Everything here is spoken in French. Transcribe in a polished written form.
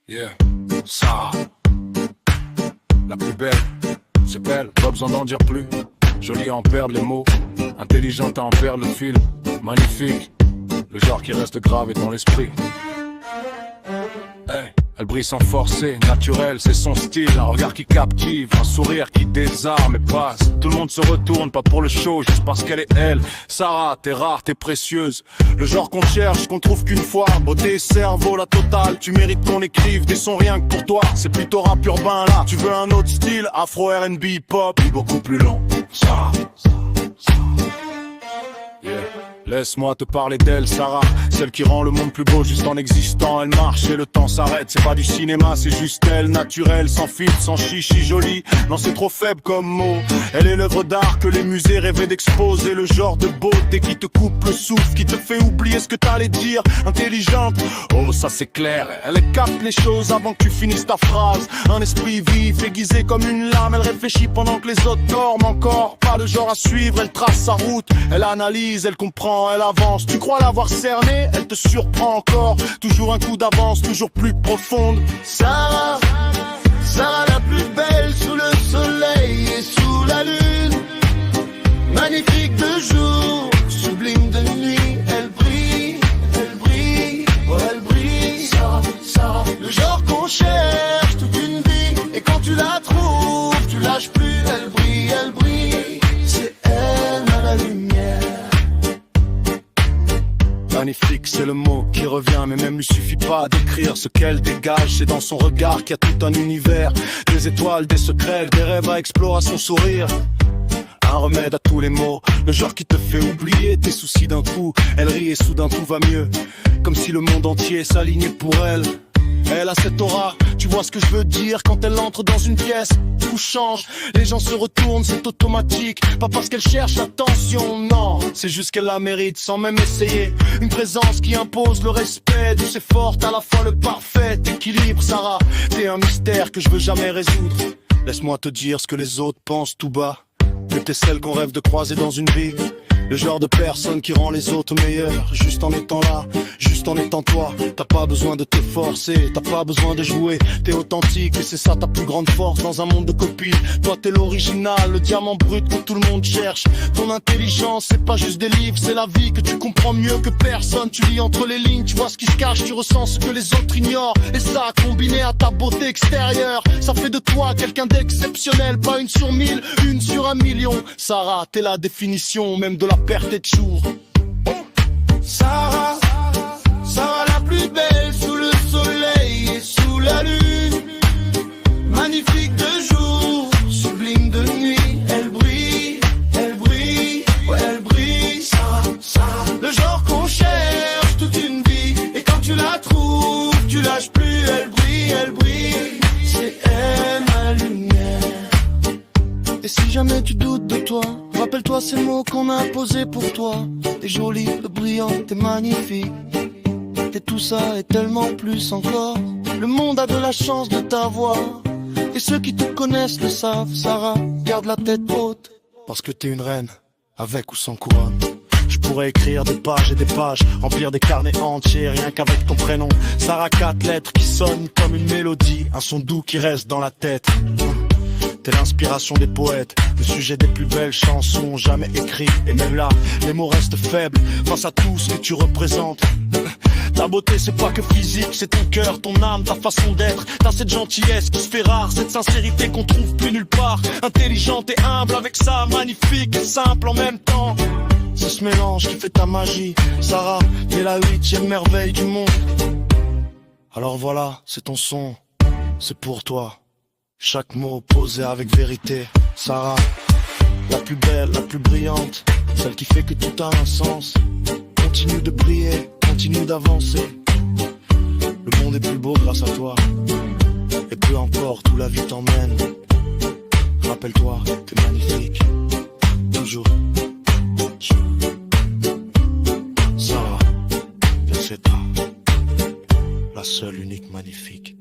Yeah, Sarah, la plus belle, c'est belle, pas besoin d'en dire plus. Jolie à en perdre les mots, intelligente à en perdre le fil. Magnifique, le genre qui reste gravé dans l'esprit. Hey. Elle brille sans forcer, naturelle, c'est son style. Un regard qui captive, un sourire qui désarme et passe. Tout le monde se retourne, pas pour le show, juste parce qu'elle est elle. Sarah, t'es rare, t'es précieuse. Le genre qu'on cherche, qu'on trouve qu'une fois. Beauté, cerveau, la totale. Tu mérites qu'on écrive des sons rien que pour toi. C'est plutôt rap urbain là. Tu veux un autre style, afro, R&B, pop, beaucoup plus long. Sarah. Yeah. Laisse-moi te parler d'elle, Sarah. Celle qui rend le monde plus beau juste en existant. Elle marche et le temps s'arrête. C'est pas du cinéma, c'est juste elle. Naturelle, sans filtre, sans chichi, jolie. Non, c'est trop faible comme mot. Elle est l'œuvre d'art que les musées rêvaient d'exposer. Le genre de beauté qui te coupe le souffle, qui te fait oublier ce que t'allais dire. Intelligente, oh ça c'est clair. Elle capte les choses avant que tu finisses ta phrase. Un esprit vif, aiguisé comme une lame. Elle réfléchit pendant que les autres dorment encore. Pas de genre à suivre, elle trace sa route. Elle analyse, elle comprend, elle avance. Tu crois l'avoir cernée, elle te surprend encore. Toujours un coup d'avance, toujours plus profonde. Sarah, Sarah la plus belle sous le soleil et sous la lune. Magnifique de jour, sublime de nuit. Elle brille, oh elle brille. Sarah, Sarah, le genre qu'on cherche toute une vie. Et quand tu la trouves, tu lâches plus. Elle brille, c'est elle à la lumière. Magnifique, c'est le mot qui revient, mais même lui suffit pas d'écrire ce qu'elle dégage. C'est dans son regard qu'il y a tout un univers, des étoiles, des secrets, des rêves à explorer à son sourire. Un remède à tous les maux, le genre qui te fait oublier tes soucis d'un coup. Elle rit et soudain tout va mieux, comme si le monde entier s'alignait pour elle. Elle a cette aura, tu vois ce que je veux dire. Quand elle entre dans une pièce, tout change. Les gens se retournent, c'est automatique. Pas parce qu'elle cherche l'attention, non. C'est juste qu'elle la mérite sans même essayer. Une présence qui impose le respect. Douce et forte, à la fois le parfait équilibre. Sarah, t'es un mystère que je veux jamais résoudre. Laisse-moi te dire ce que les autres pensent tout bas. Que t'es celle qu'on rêve de croiser dans une vie. Le genre de personne qui rend les autres meilleurs. Juste en étant là, juste en étant toi. T'as pas besoin de te forcer, t'as pas besoin de jouer. T'es authentique et c'est ça ta plus grande force dans un monde de copies. Toi t'es l'original, le diamant brut que tout le monde cherche. Ton intelligence c'est pas juste des livres, c'est la vie que tu comprends mieux que personne. Tu lis entre les lignes, tu vois ce qui se cache, tu ressens ce que les autres ignorent. Et ça combiné à ta beauté extérieure, ça fait de toi quelqu'un d'exceptionnel. Pas une sur 1000, une sur 1 million. Sarah, t'es la définition même de la perte et de jour. Sarah, Sarah la plus belle sous le soleil et sous la lune. Magnifique de jour, sublime de nuit. Elle brille, ouais elle brille. Sarah, Sarah, le genre qu'on cherche toute une vie. Et quand tu la trouves, tu lâches plus. Elle brille, c'est elle ma lumière. Et si jamais tu doutes de toi, rappelle-toi ces mots qu'on a posés pour toi. T'es jolie, t'es brillante, t'es magnifique. T'es tout ça et tellement plus encore. Le monde a de la chance de t'avoir. Et ceux qui te connaissent le savent. Sarah, garde la tête haute, parce que t'es une reine, avec ou sans couronne. Je pourrais écrire des pages et des pages, remplir des carnets entiers, rien qu'avec ton prénom. Sarah, 4 lettres qui sonnent comme une mélodie, un son doux qui reste dans la tête. T'es l'inspiration des poètes, le sujet des plus belles chansons jamais écrites. Et même là, les mots restent faibles face à tout ce que tu représentes. Ta beauté c'est pas que physique, c'est ton cœur, ton âme, ta façon d'être. T'as cette gentillesse qui se fait rare, cette sincérité qu'on trouve plus nulle part. Intelligente et humble avec ça, magnifique et simple en même temps. C'est ce mélange qui fait ta magie. Sarah, t'es la 8e merveille du monde. Alors voilà, c'est ton son, c'est pour toi. Chaque mot posé avec vérité. Sarah, la plus belle, la plus brillante, celle qui fait que tout a un sens. Continue de briller, continue d'avancer. Le monde est plus beau grâce à toi. Et peu importe où la vie t'emmène, rappelle-toi, t'es magnifique. Toujours. Sarah, c'est la seule, unique, magnifique.